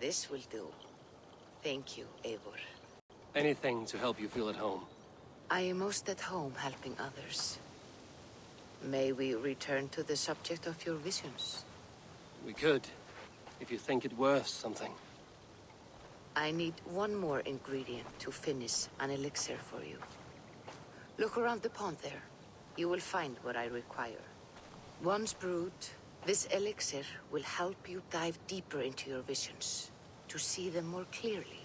This will do. Thank you, Eivor. Anything to help you feel at home. I am most at home helping others. May we return to the subject of your visions? We could, if you think it worth something. I need one more ingredient to finish an elixir for you. Look around the pond there. You will find what I require. Once brewed, this elixir will help you dive deeper into your visions, to see them more clearly.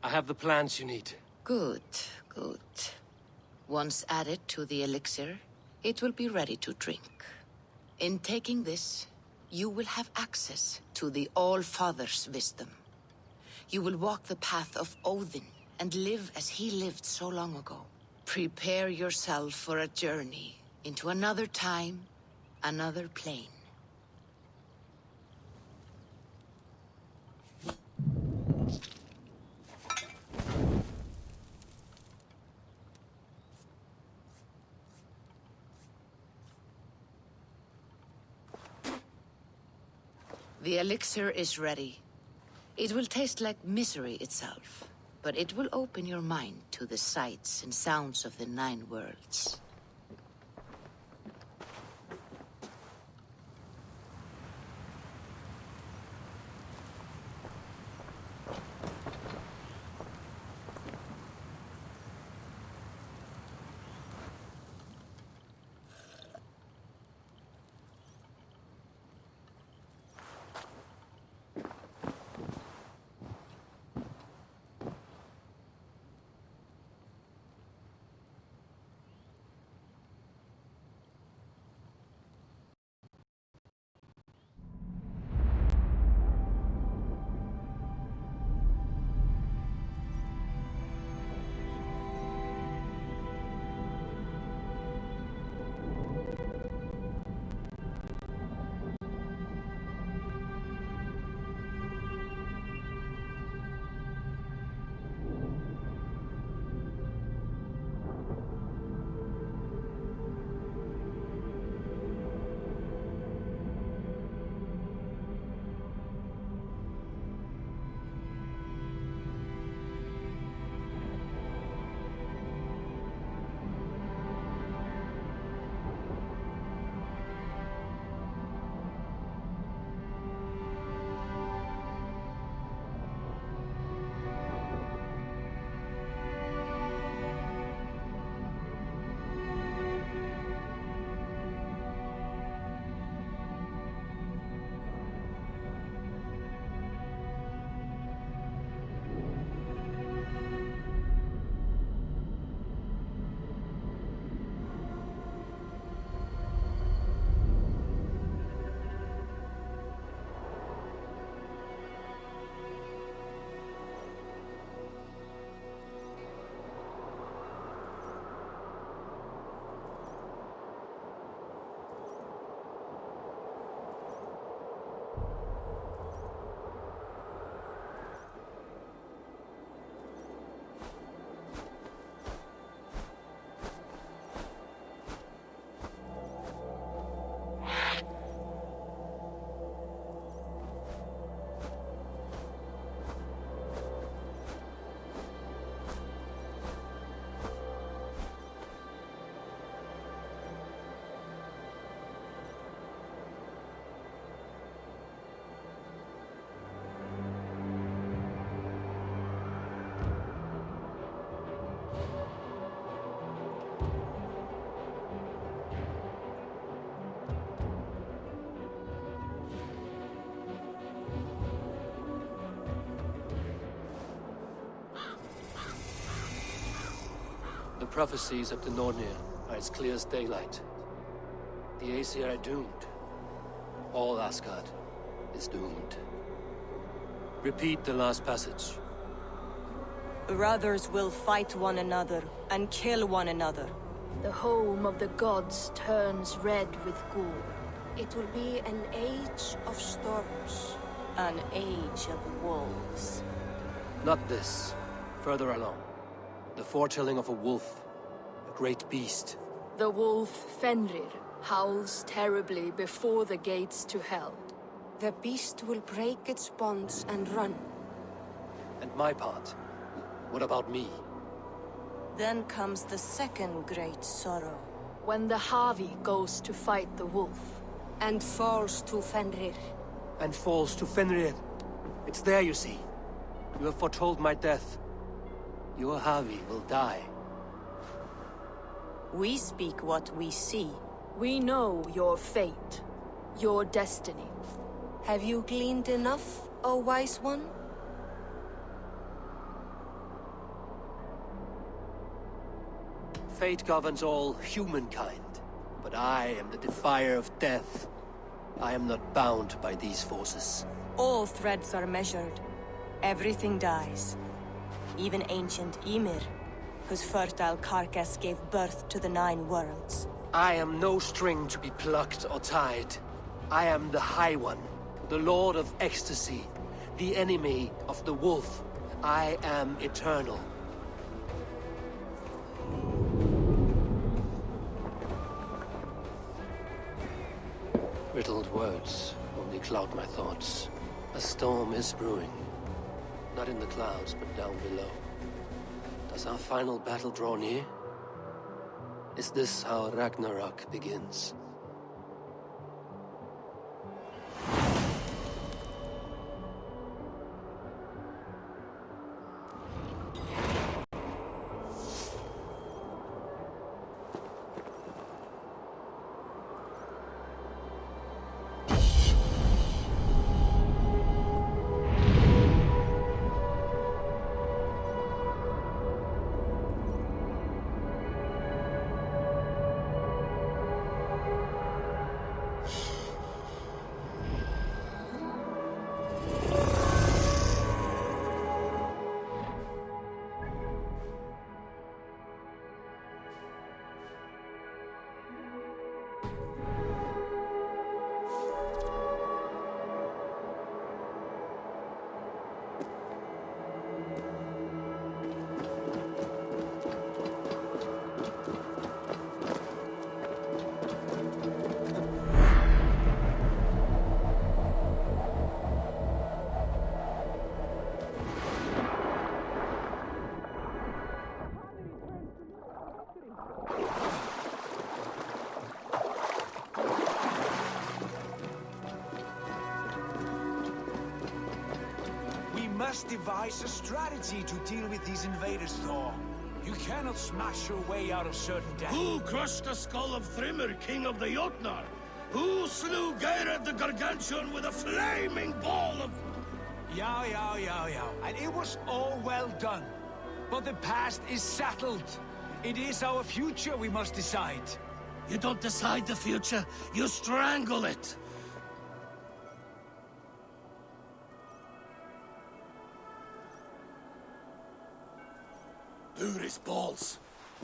I have the plants you need. Good, good. Once added to the elixir, it will be ready to drink. In taking this, you will have access to the All-Father's wisdom. You will walk the path of Odin and live as he lived so long ago. Prepare yourself for a journey into another time, another plane. The elixir is ready. It will taste like misery itself. but it will open your mind to the sights and sounds of the Nine Worlds. The prophecies of the Nornir are as clear as daylight. The Aesir are doomed. All Asgard is doomed. Repeat the last passage. Brothers will fight one another and kill one another. The home of the gods turns red with gore. It will be an age of storms. An age of wolves. Not this. Further along. The foretelling of a wolf. A great beast. The wolf Fenrir howls terribly before the gates to hell. The beast will break its bonds and run. And my part? What about me? Then comes the second great sorrow. When the Havi goes to fight the wolf. And falls to Fenrir. And falls to Fenrir. It's there, you see. You have foretold my death. Your Havi will die. We speak what we see. We know your fate, your destiny. Have you gleaned enough, O wise one? Fate governs all humankind, but I am the defier of death. I am not bound by these forces. All threads are measured. Everything dies. Even ancient Ymir, whose fertile carcass gave birth to the Nine Worlds. I am no string to be plucked or tied. I am the High One, the Lord of Ecstasy, the enemy of the Wolf. I am eternal. Riddled words only cloud my thoughts. A storm is brewing. Not in the clouds, but down below. Does our final battle draw near? Is this how Ragnarok begins? Must devise a strategy to deal with these invaders, Thor. You cannot smash your way out of certain death. Who crushed the skull of Thrymr, king of the Jotnar? Who slew Geirad the Gargantuan with a flaming ball of... Yeah. And it was all well done. But the past is settled. It is our future we must decide. You don't decide the future, you strangle it! Luris balls.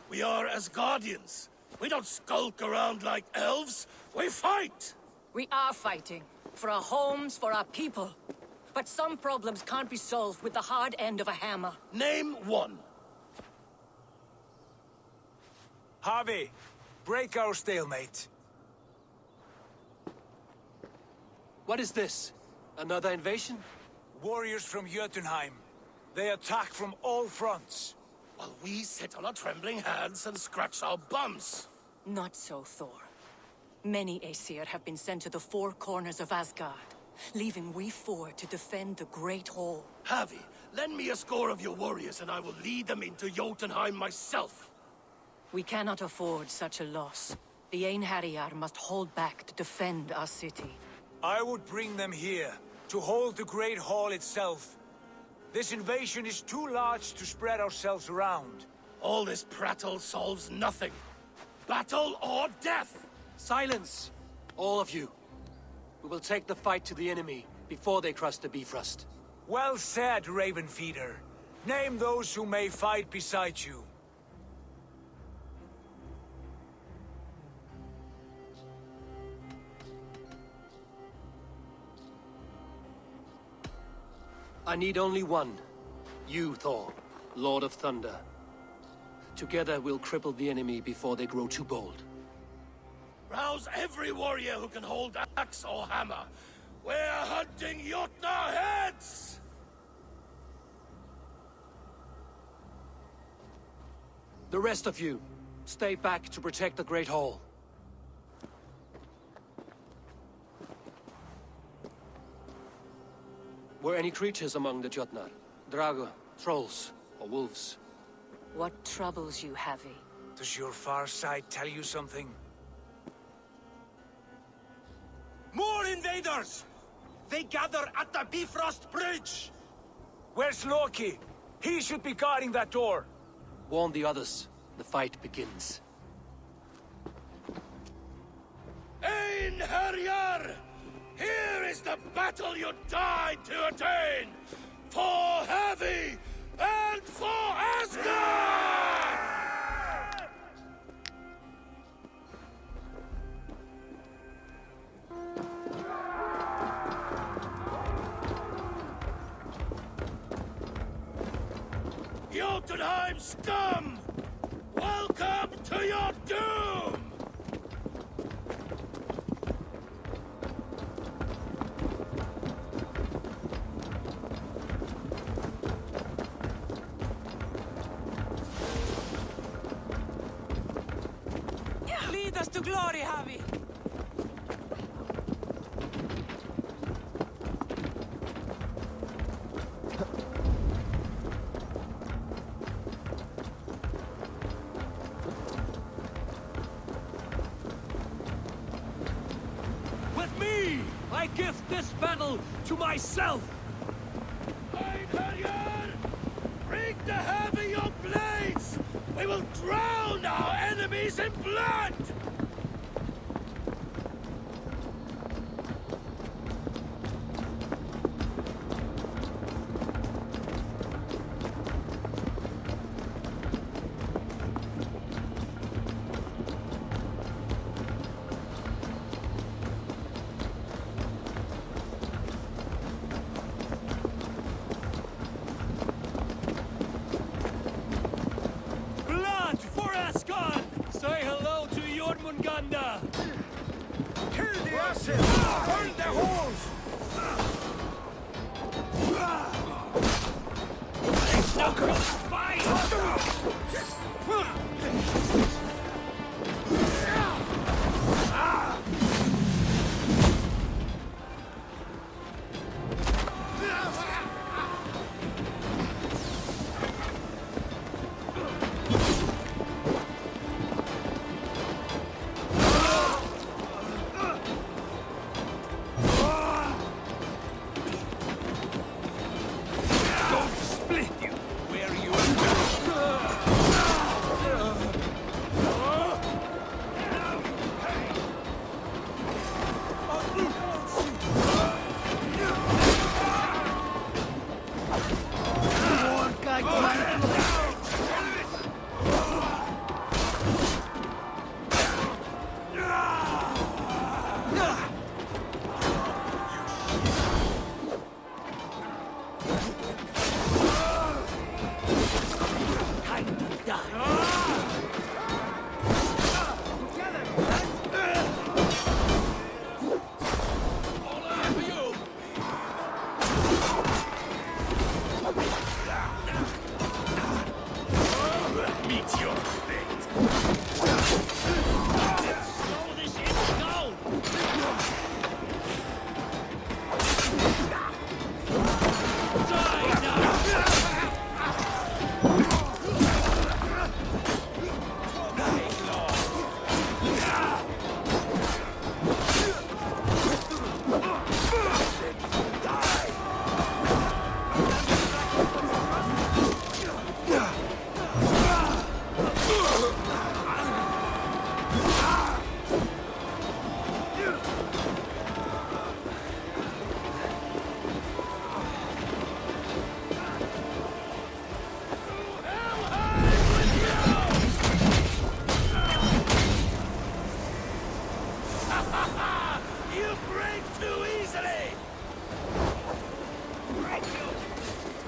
We are Asgardians. We don't skulk around like elves. We fight! We are fighting. For our homes, for our people. But some problems can't be solved with the hard end of a hammer. Name one. Harvey, break our stalemate. What is this? Another invasion? Warriors from Jotunheim. They attack from all fronts. While we sit on our trembling hands and scratch our bums. Not so, Thor. Many Aesir have been sent to the four corners of Asgard, leaving we four to defend the Great Hall. Havi, lend me a score of your warriors and I will lead them into Jotunheim myself. We cannot afford such a loss. The Einherjar must hold back to defend our city. I would bring them here, to hold the Great Hall itself. This invasion is too large to spread ourselves around. All this prattle solves nothing. Battle or death! Silence! All of you. We will take the fight to the enemy before they cross the Bifrost. Well said, Ravenfeeder. Name those who may fight beside you. I need only one. You, Thor, Lord of Thunder. Together we'll cripple the enemy before they grow too bold. Rouse every warrior who can hold axe or hammer. We're hunting Jotnar heads! The rest of you, stay back to protect the Great Hall. Were any creatures among the Jotnar? Drago, trolls, or wolves? What troubles you, Havi? Does your far side tell you something? More invaders! They gather at the Bifrost Bridge! Where's Loki? He should be guarding that door. Warn the others. The fight begins. Einherjar! Here is the battle you died to attain! For Havi and for Asgard! Jotunheim scum! Welcome to your doom! to glory, Javi! With me, I gift this battle to myself! Eivor! Bring the heavy your blades! We will drown our enemies in blood! Say hello to Jormungandr! Kill the asset! Burn the holes! Now go fight!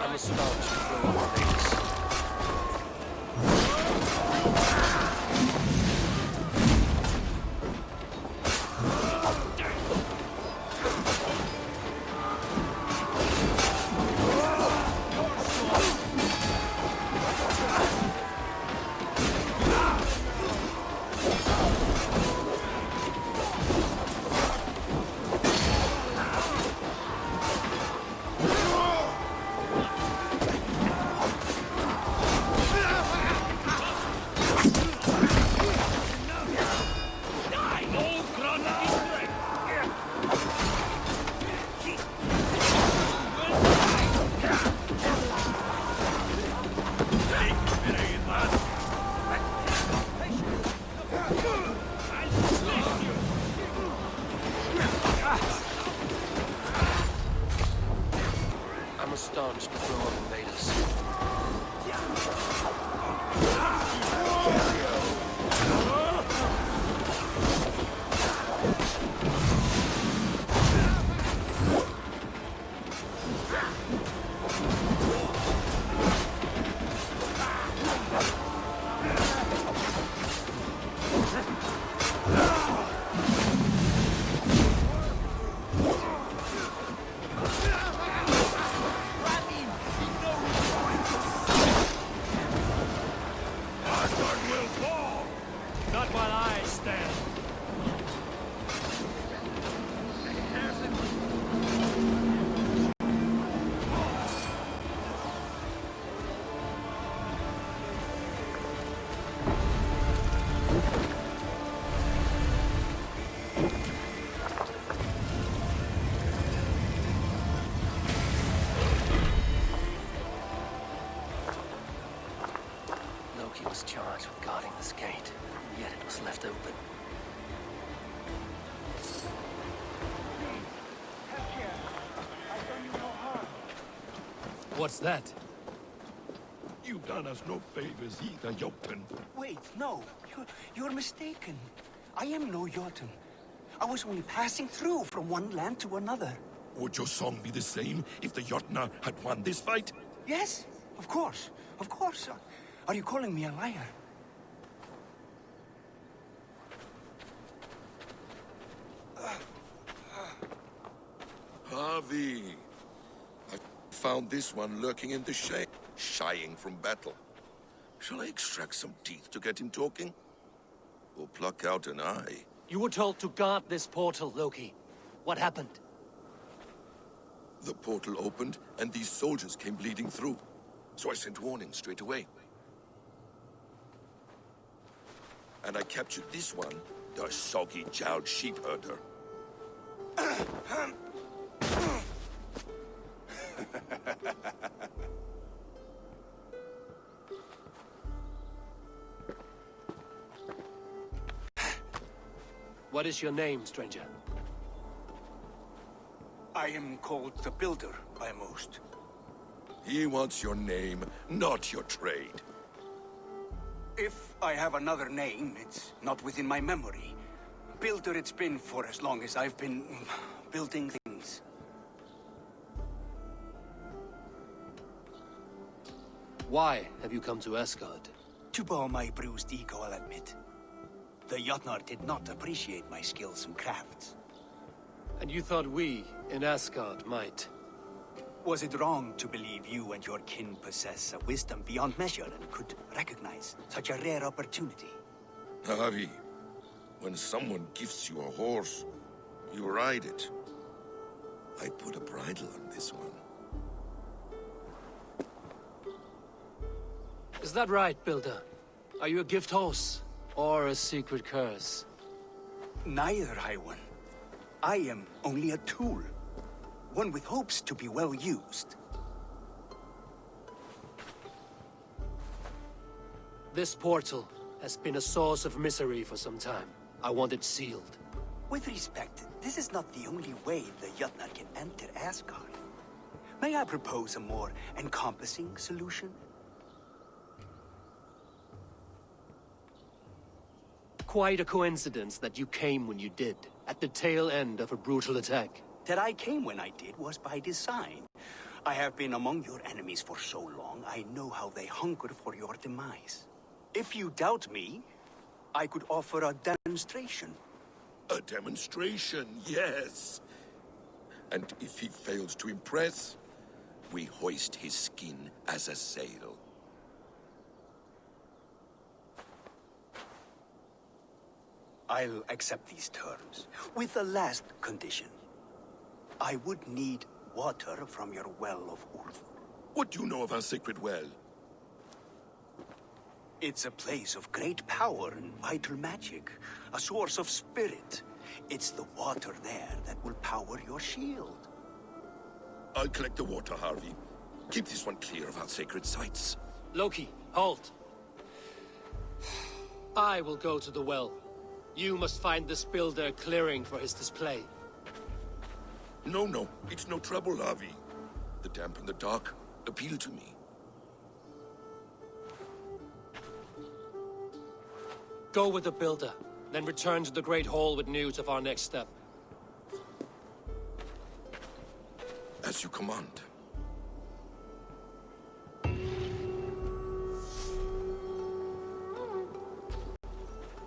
I'm astonished before your face. I'm astonished before your invaders. What's that? You've done us no favors either, Jotun. Wait, no. You're mistaken. I am no Jotun. I was only passing through from one land to another. Would your song be the same if the Jotnar had won this fight? Yes, of course. Of course. Are you calling me a liar? Harvey. I found this one lurking in the shade, shying from battle. Shall I extract some teeth to get him talking? Or pluck out an eye? You were told to guard this portal, Loki. What happened? The portal opened, and these soldiers came bleeding through. So I sent warning straight away. And I captured this one, the soggy-jowled sheep herder. What is your name, stranger? I am called the Builder by most. He wants your name, not your trade. If I have another name, it's not within my memory. Builder it's been for as long as I've been building things. Why have you come to Asgard? To bow my bruised ego, I'll admit. The Jotnar did not appreciate my skills and crafts. And you thought we, in Asgard, might? Was it wrong to believe you and your kin possess a wisdom beyond measure and could recognize such a rare opportunity? Harvey, when someone gifts you a horse, you ride it. I put a bridle on this one. Is that right, Builder? Are you a gift horse? Or a secret curse? Neither, High One. I am only a tool. One with hopes to be well used. This portal has been a source of misery for some time. I want it sealed. With respect, this is not the only way the Jotnar can enter Asgard. May I propose a more encompassing solution? Quite a coincidence that you came when you did, at the tail end of a brutal attack. That I came when I did was by design. I have been among your enemies for so long, I know how they hunger for your demise. If you doubt me, I could offer a demonstration. A demonstration, yes. And if he fails to impress, we hoist his skin as a sail. I'll accept these terms, with the last condition. I would need water from your well of Ulf. What do you know of our sacred well? It's a place of great power and vital magic, a source of spirit. It's the water there that will power your shield. I'll collect the water, Harvey. Keep this one clear of our sacred sites. Loki, halt! I will go to the well. You must find this builder clearing for his display. No, it's no trouble, Harvey. The damp and the dark appeal to me. Go with the builder, then return to the Great Hall with news of our next step. As you command.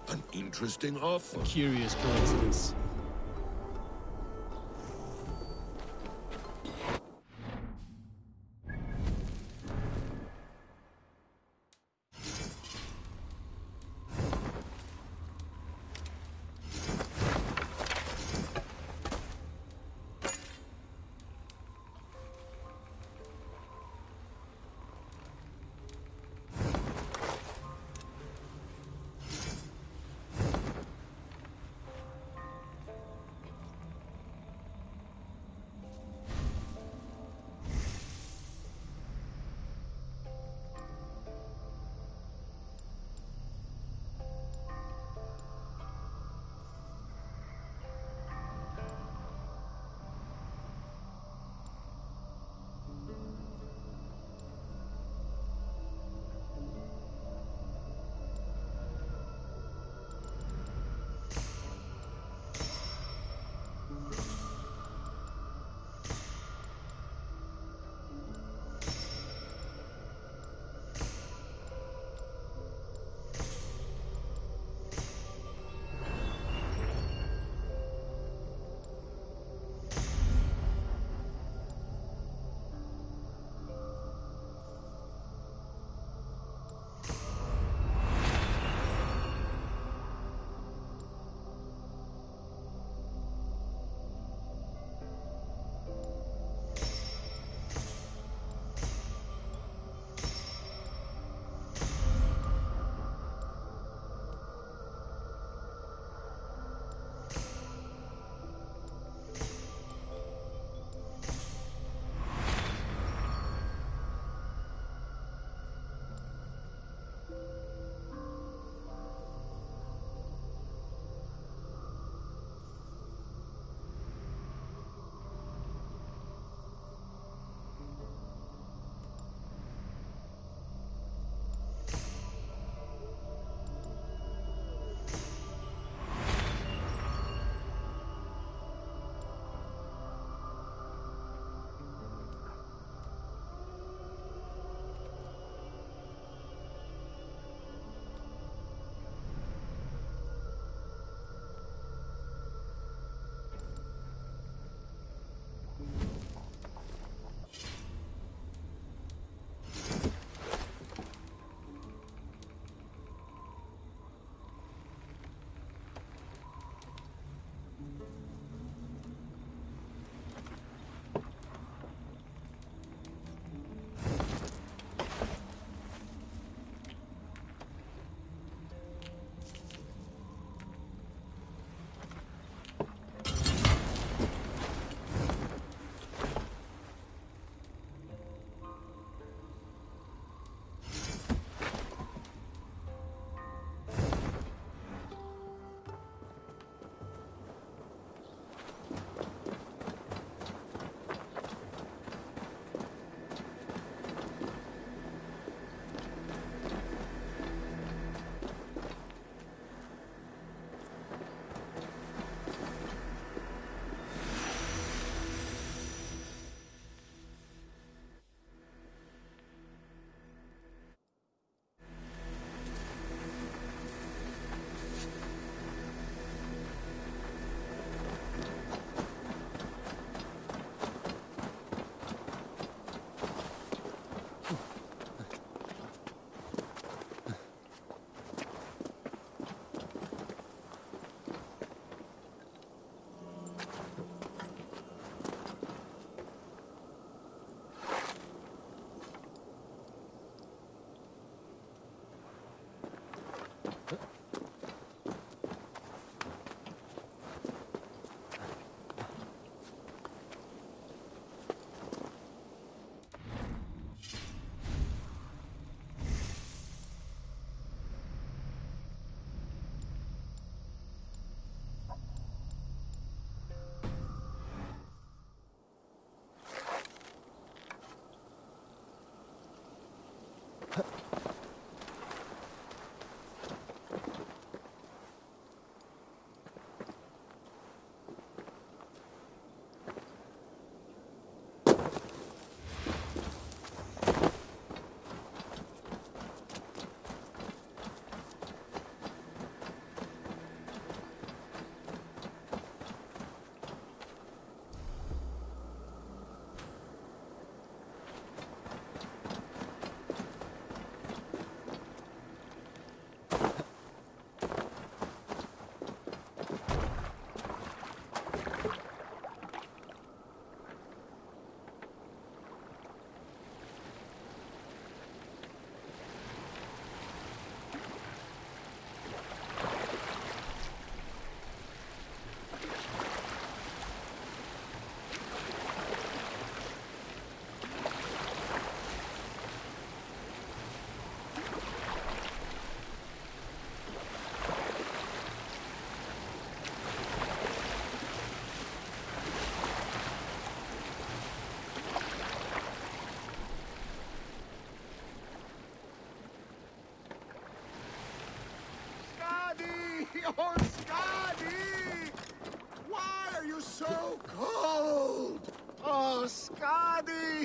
An interesting offer. Curious coincidence.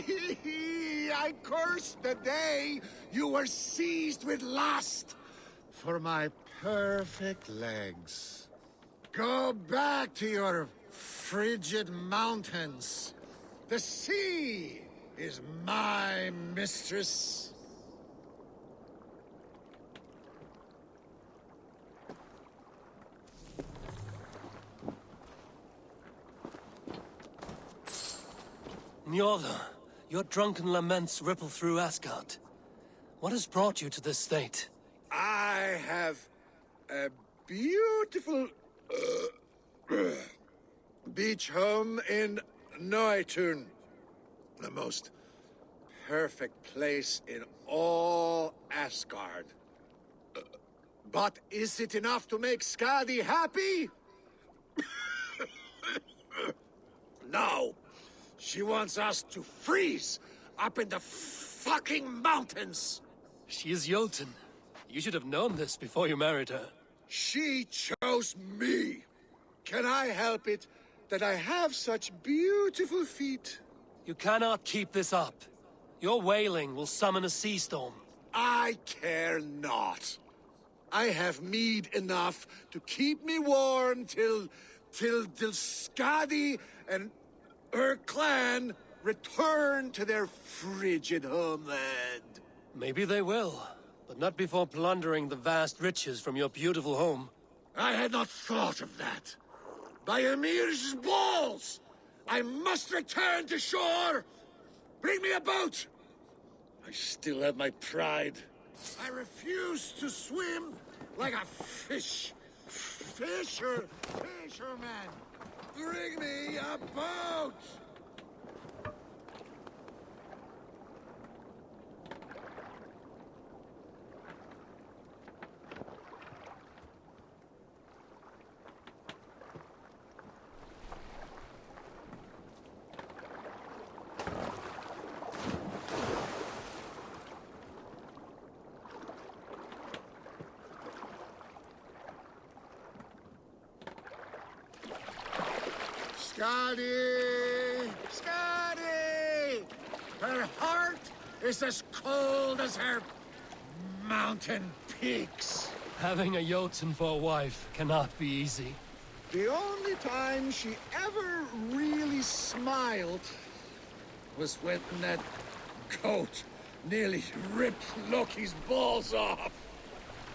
I curse the day you were seized with lust for my perfect legs. Go back to your frigid mountains. The sea is my mistress. Njorda, your drunken laments ripple through Asgard. What has brought you to this state? I have a beautiful beach home in Noitun. The most perfect place in all Asgard. But is it enough to make Skadi happy? No. She wants us to freeze up in the fucking mountains. She is Jotun. You should have known this before you married her. She chose me. Can I help it that I have such beautiful feet? You cannot keep this up. Your wailing will summon a sea storm. I care not. I have mead enough to keep me warm till Skadi and her clan return to their frigid homeland. Maybe they will, but not before plundering the vast riches from your beautiful home. I had not thought of that. By Ymir's balls! I must return to shore! Bring me a boat! I still have my pride. I refuse to swim like a fisherman. Bring me a boat! Skadi! Skadi! Her heart is as cold as her mountain peaks. Having a Jotun for a wife cannot be easy. The only time she ever really smiled was when that goat nearly ripped Loki's balls off.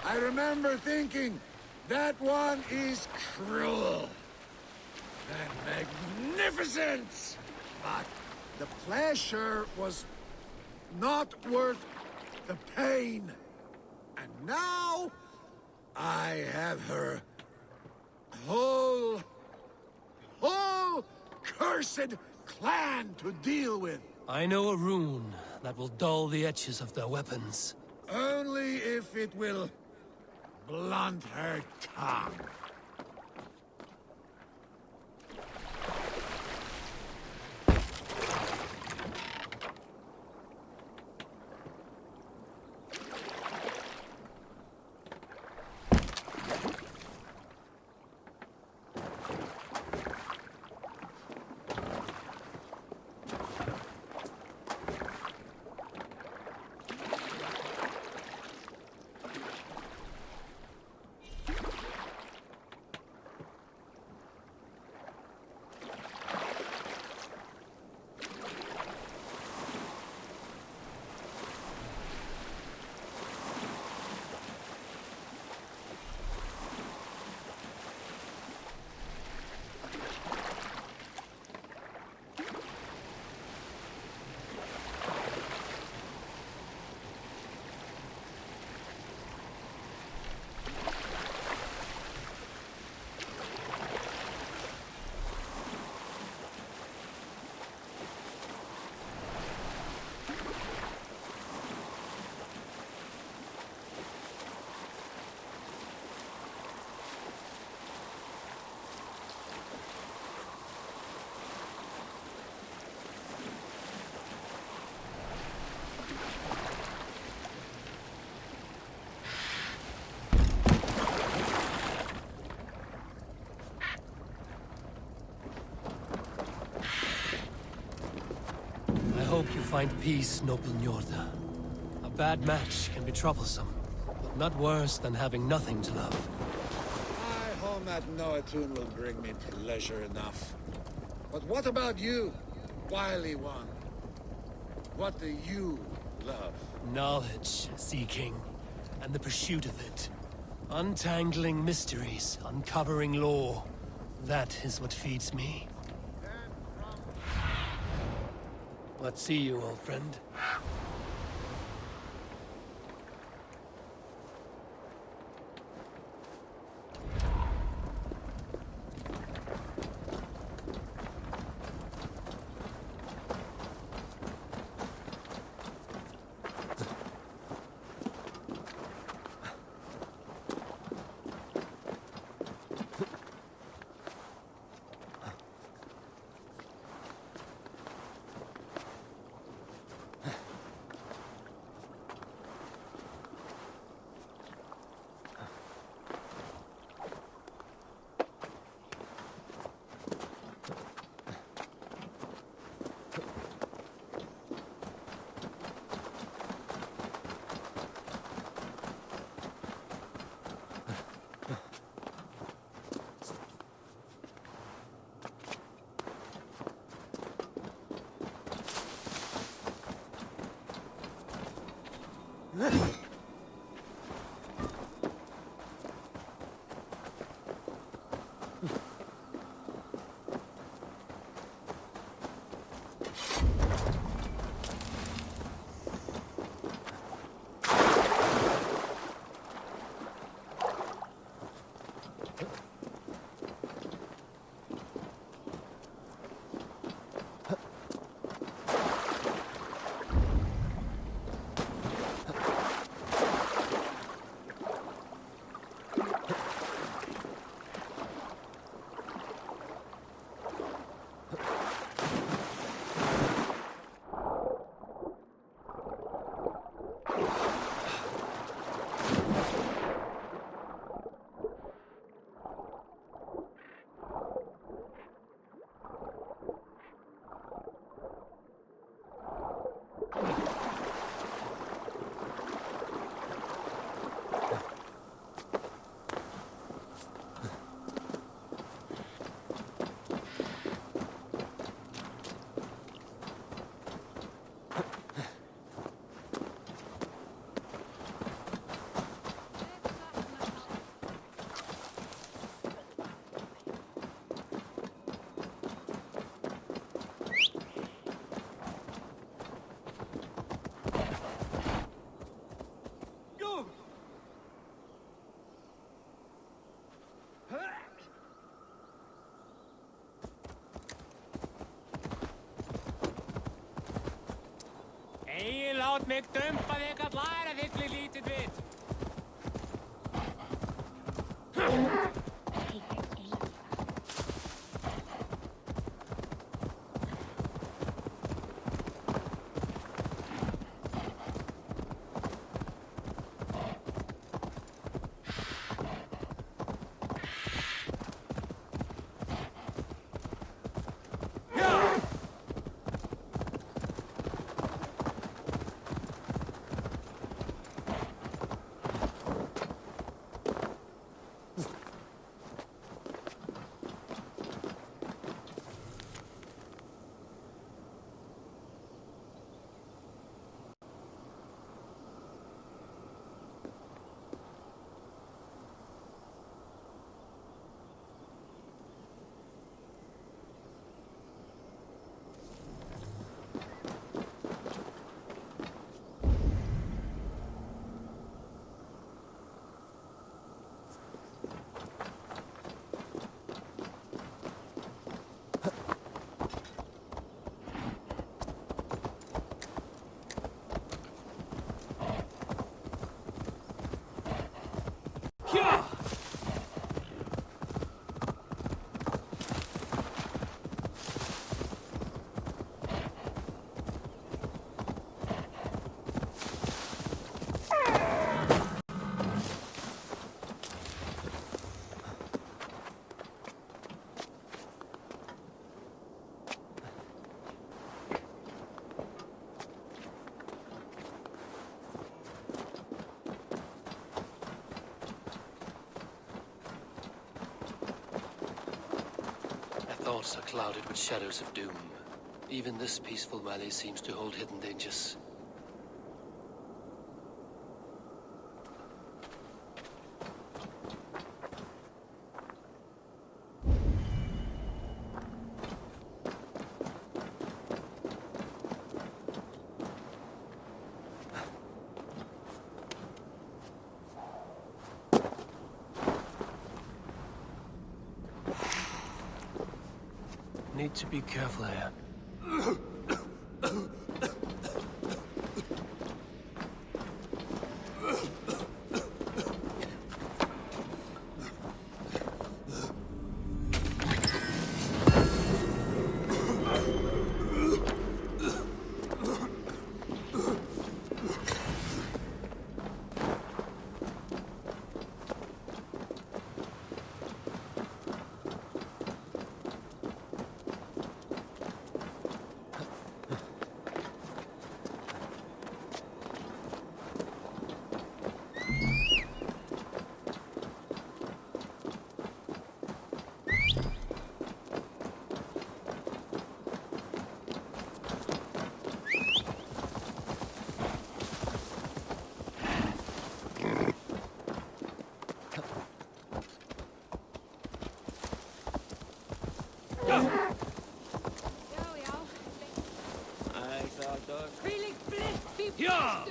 I remember thinking, that one is cruel. And magnificent! But the pleasure was not worth the pain. And now, I have her whole cursed clan to deal with. I know a rune that will dull the edges of their weapons. Only if it will blunt her tongue. hope you find peace, noble Njorda. A bad match can be troublesome, but not worse than having nothing to love. My home at Noatun will bring me pleasure enough. But what about you, wily one? What do you love? Knowledge, seeking, and the pursuit of it. Untangling mysteries, uncovering lore. That is what feeds me. Let's see you, old friend. Laat mig dumpa þig að læra þig lítið við. halls are clouded with shadows of doom. Even this peaceful valley seems to hold hidden dangers. Need to be careful here. Ja!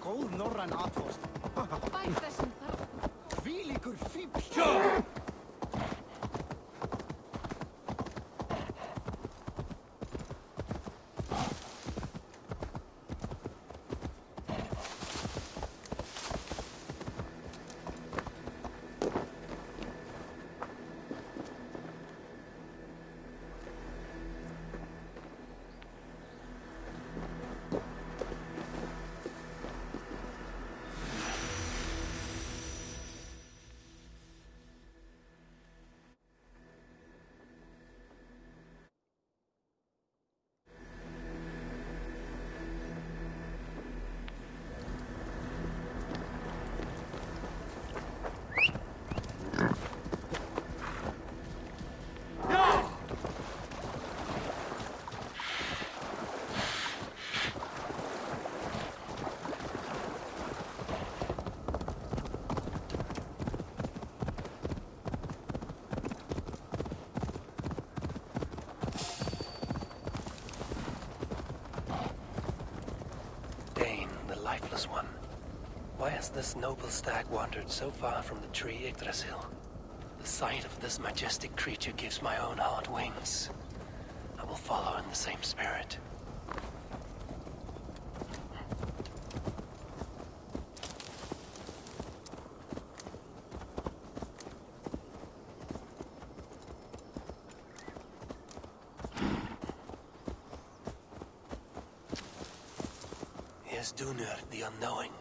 Góð norræn atfost. Bæ þessum þar. Hvílíkur fífl. Lifeless one. Why has this noble stag wandered so far from the tree Yggdrasil? The sight of this majestic creature gives my own heart wings. I will follow in the same spirit. Here's Dunur, the Unknowing.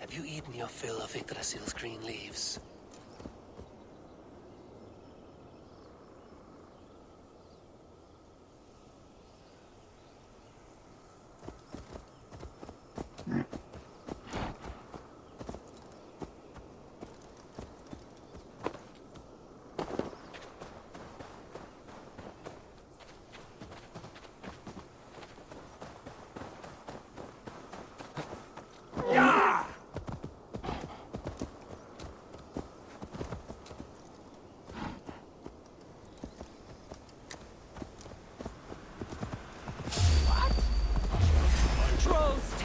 Have you eaten your fill of Yggdrasil's green leaves?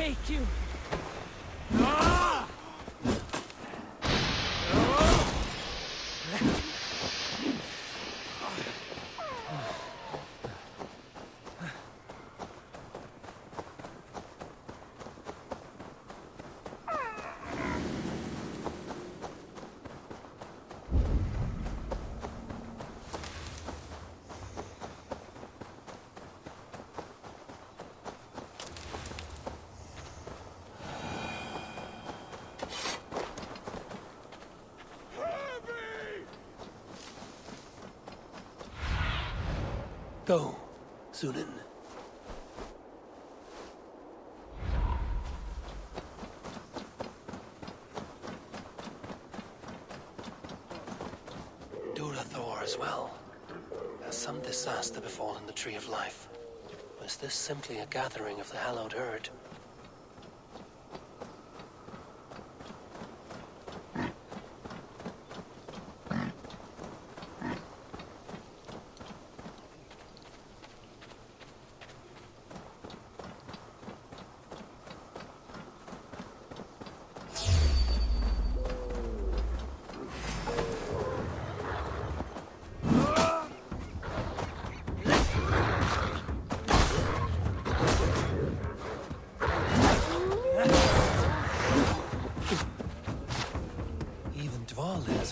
take you! Ah! Go, Sunan. Thor as well. Has some disaster befallen the Tree of Life? Or is this simply a gathering of the hallowed herd?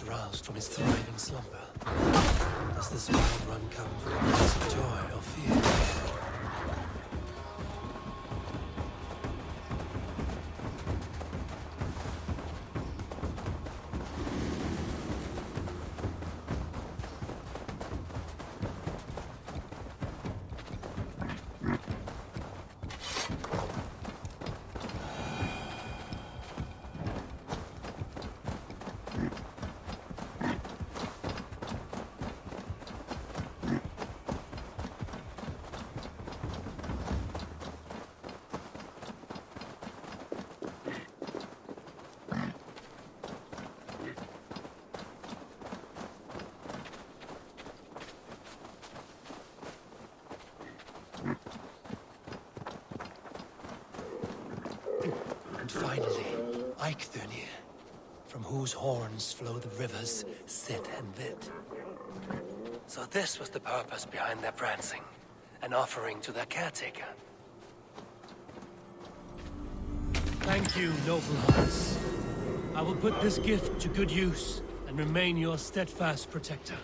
Roused from his thriving slumber. Does this wild run come from a place of joy or fear? And finally, Eivor, from whose horns flow the rivers Sid and Vid. So this was the purpose behind their prancing, an offering to their caretaker. Thank you, noble hearts. I will put this gift to good use and remain your steadfast protector.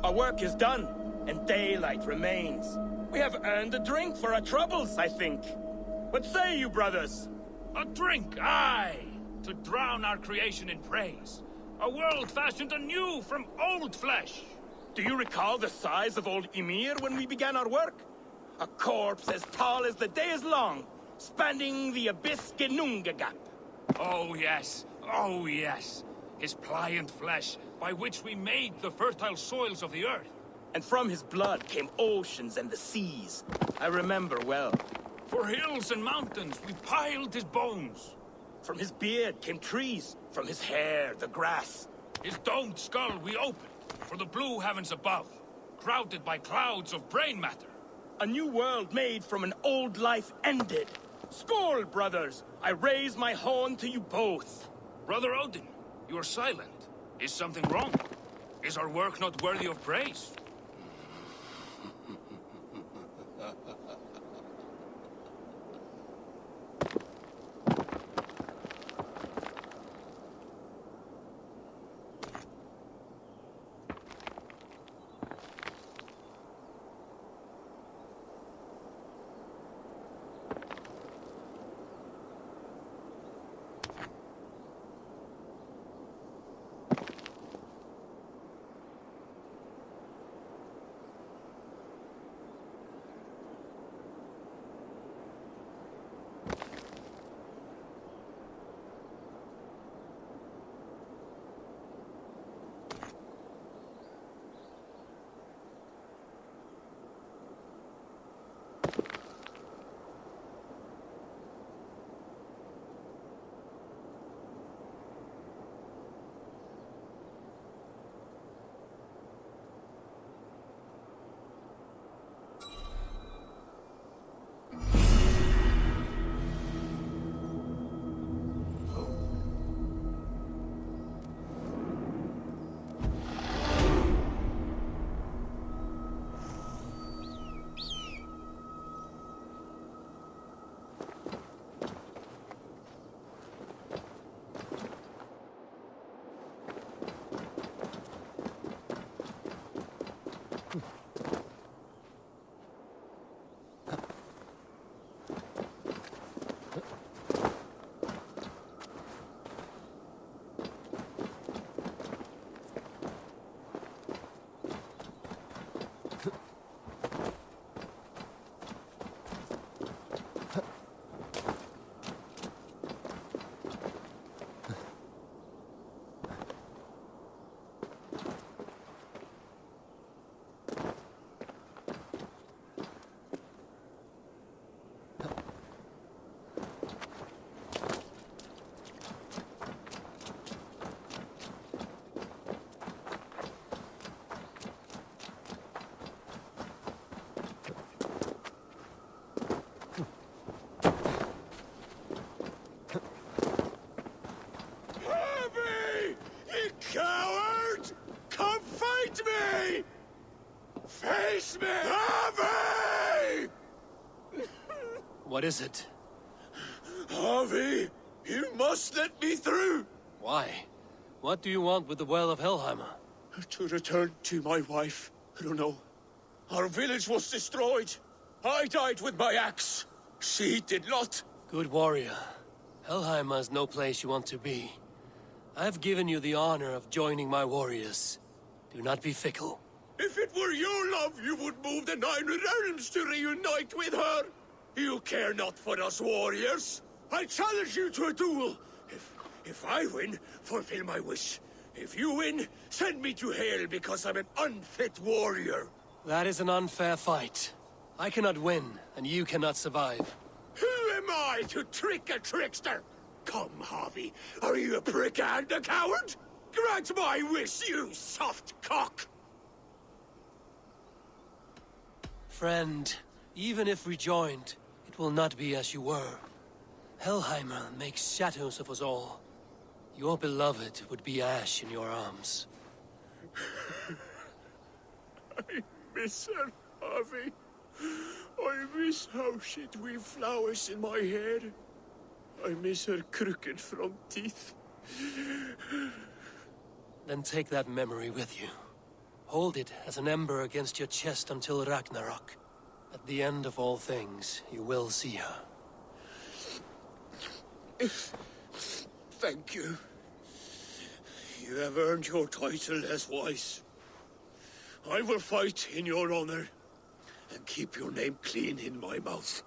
Our work is done, and daylight remains. We have earned a drink for our troubles, I think. What say you, brothers? A drink, aye! To drown our creation in praise. A world fashioned anew from old flesh. Do you recall the size of old Ymir when we began our work? A corpse as tall as the day is long, spanning the abyss Genunga gap. Oh yes, oh yes. His pliant flesh, by which we made the fertile soils of the earth. And from his blood came oceans and the seas. I remember well. For hills and mountains we piled his bones. From his beard came trees, from his hair the grass. His domed skull we opened, for the blue heavens above, crowded by clouds of brain matter. A new world made from an old life ended. Skål, brothers! I raise my horn to you both. Brother Odin, you are silent. Is something wrong? Is our work not worthy of praise? Coward! Come fight me! Face me! Harvey! What is it? Harvey, you must let me through! Why? What do you want with the Well of Helheim? To return to my wife. I don't know. Our village was destroyed. I died with my axe. She did not. Good warrior. Helheim is no place you want to be. I've given you the honor of joining my warriors. Do not be fickle. If it were your love, you would move the 9 realms to reunite with her. You care not for us warriors. I challenge you to a duel. If I win, fulfill my wish. If you win, send me to hell because I'm an unfit warrior. That is an unfair fight. I cannot win, and you cannot survive. Who am I to trick a trickster? Come, Harvey. Are you a prick and a coward? Grant my wish, you soft cock! Friend, even if rejoined, it will not be as you were. Helheimer makes shadows of us all. Your beloved would be ash in your arms. I miss her, Harvey. I miss how she'd weave flowers in my hair. I miss her crooked front teeth. Then take that memory with you. Hold it as an ember against your chest until Ragnarok. At the end of all things, you will see her. Thank you. You have earned your title as wise. I will fight in your honor and keep your name clean in my mouth.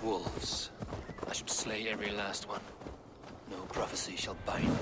Wolves. I should slay every last one. No prophecy shall bind me.